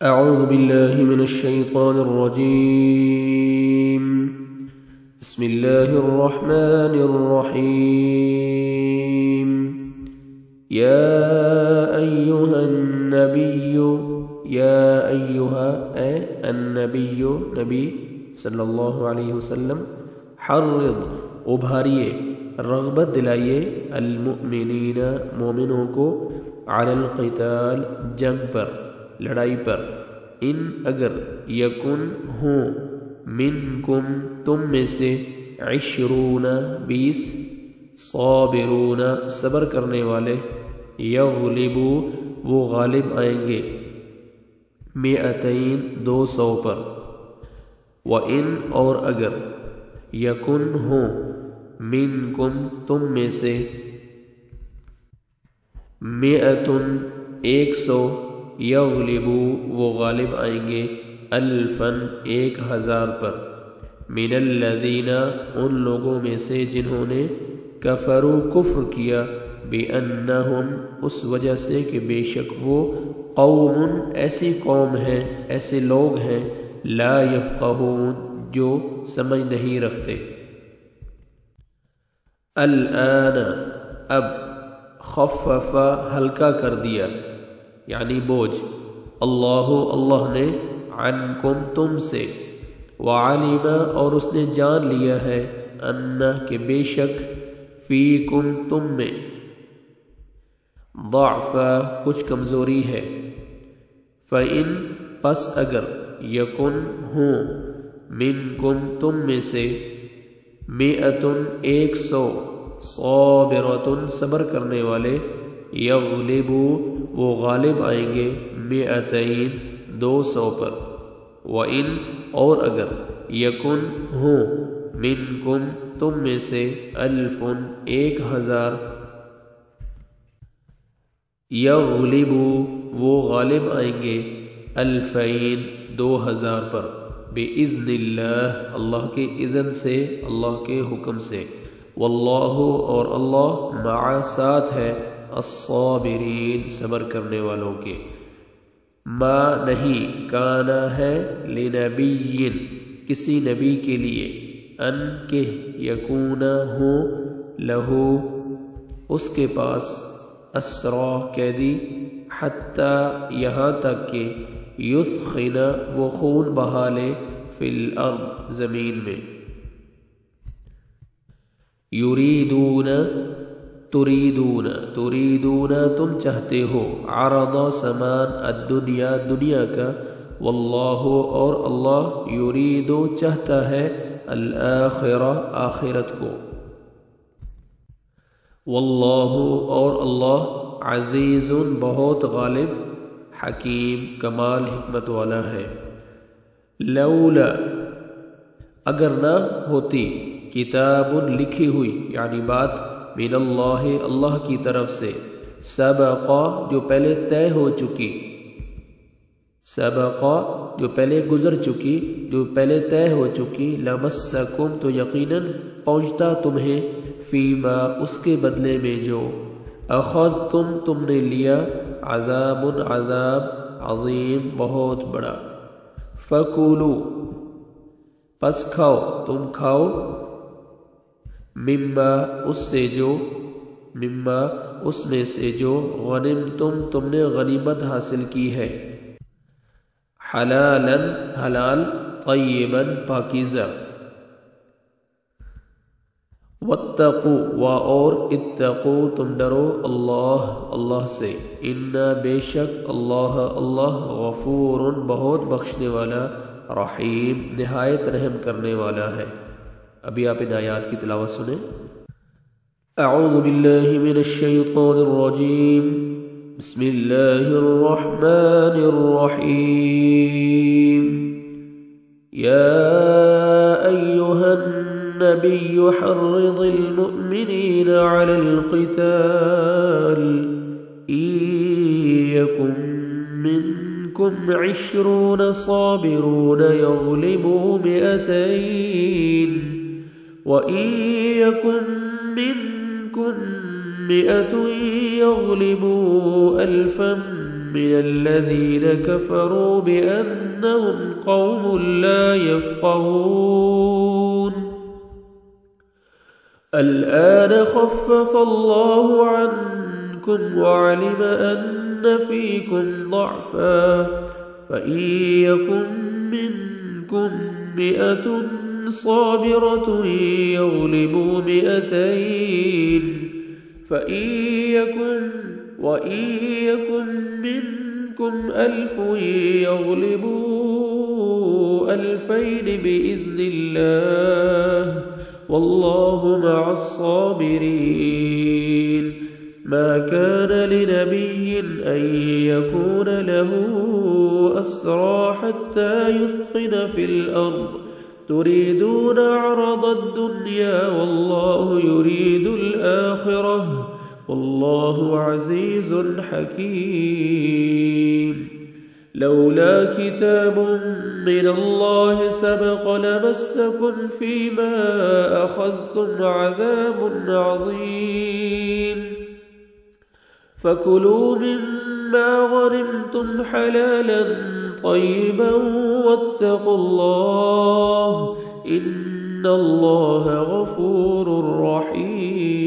أعوذ بالله من الشيطان الرجيم. بسم الله الرحمن الرحيم. يا أيها النبي يا أيها النبي نبی صلی اللہ علیہ وسلم حرض ابھاریے رغبت دلائیے المؤمنین مومنوں کو علی القتال جنگ پر لڑائی پر ان اگر یکن ہوں منکم تم میں سے 20 صابرون صبر کرنے والے یغلبو وہ غالب آئیں گے 200 پر وَإِنْ اور اگر یکن ہوں منکم تم میں سے 100 یغلبو وہ غالب آئیں گے 1000 پر من الذین ان لوگوں میں سے جنہوں نے کفروا کفر کیا بِأَنَّهُمْ اس وجہ سے کہ بے شک وہ قوم ایسی قوم ہیں ایسے لوگ ہیں لا یفقہون جو سمجھ نہیں رکھتے. الآن اب خفف ہلکا کر دیا یعنی بوجھ اللہ نے عنکم تم سے وعلم اور اس نے جان لیا ہے انہ کہ بے شک فیکم تم میں ضعف کچھ کمزوری ہے فَإِن پس اگر یکن ہوں منکم تم میں سے 100 صابرۃ صبر کرنے والے یغلبو وہ غالب آئیں گے 200 پر وَإِنْ اور اگر یکن ہوں منکم تم میں سے 1000 یغلبو وہ غالب آئیں گے 2000 پر بِإِذْنِ اللہ اللہ کے اذن سے اللہ کے حکم سے واللہ اور اللہ مع ساتھ ہے الصابرین صبر کرنے والوں کے. ما نہیں کانا ہے لنبی کسی نبی کے لیے ان کہ یکون ہو لہو اس کے پاس اسرا قیدی حتی یہاں تک کہ یثخن وہ خون بہا لے فی الارض زمین میں. یریدون تریدون تم چاہتے ہو عرض سمان الدنیا دنیا کا واللہ اور اللہ یرید چاہتا ہے الآخرہ آخرت کو واللہ اور اللہ عزیز بہت غالب حکیم کمال حکمت والا ہے. لولا اگر نہ ہوتی کتاب لکھی ہوئی یعنی بات من اللہ اللہ کی طرف سے سبقا جو پہلے طے ہو چکی سبقا جو پہلے گزر چکی جو پہلے طے ہو چکی لمسکم تو یقیناً پہنچتا تمہیں فیما اس کے بدلے میں جو اخذتم تم نے لیا عذاب عذاب عظیم بہت بڑا. فکولو پس کھاؤ تم کھاؤ مما اس میں سے جو غنمتم تم نے غنیمت حاصل کی ہے حلالا حلال طیبا پاکیزہ. واتقوا اور اتقوا تم ڈرو اللہ سے ان بے شک اللہ غفور بہت بخشنے والا رحیم نہایت رحم کرنے والا ہے. ابھی آپ ان آیات کی تلاوت سنیں. اعوذ باللہ من الشیطان الرجیم بسم اللہ الرحمن الرحیم. یا ایہا النبی حرض المؤمنین علی القتال ان یکن منکم 20 صابرون یغلبوا 200 وَإِن يَكُن مِّنكُم 100 يَغْلِبُوا 1000 من الذين كفروا بأنهم قوم لا يفقهون الآن خفف الله عنكم وعلم أن فيكم ضعفا فإن يكن منكم 100 صابرة يغلبوا 200 وإن يكن منكم 1000 يغلبوا 2000 بإذن الله والله مع الصابرين ما كان لنبي أن يكون له أسرى حتى يثخن في الأرض تريدون عرض الدنيا والله يريد الآخرة والله عزيز حكيم لولا كتاب من الله سبق لمسكم فيما أخذتم عذاب عظيم فكلوا مما غنمتم حلالا طيبا واتقوا الله إن الله غفور رحيم